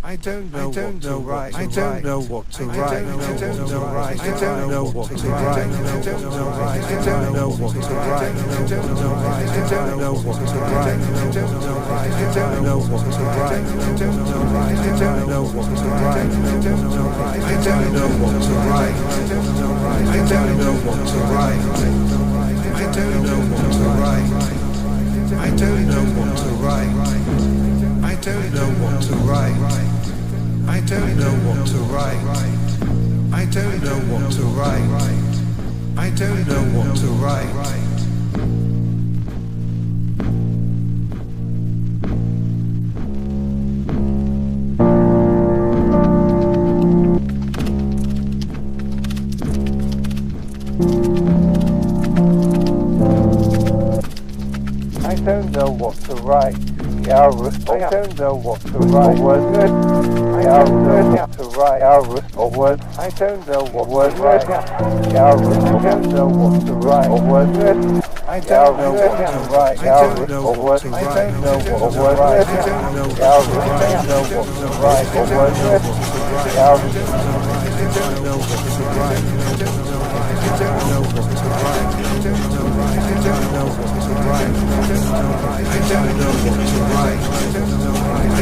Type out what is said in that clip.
I don't know what to write. I don't know what to write. I don't know what to write. I don't know what to write. I don't know what to write. I don't know what to write. I don't know what to write. I don't know I don't know what to write. I don't know I don't know what to write. I don't know I don't know what to write. I don't know what to write. I don't know what to write. I don't know what to write. I don't know what to write. I don't know what to write. I don't know what to write. I don't know what to write. I don't know what to write. I don't know what to write. I don't know what to write. I don't know what to write. I don't know what to write. I don't know what to write. I don't know what to write. I don't know what to write. I don't know what to write. I don't know what to write. I don't know what to write. I don't know I don't know what to write. I don't know what to write. I don't know I don't know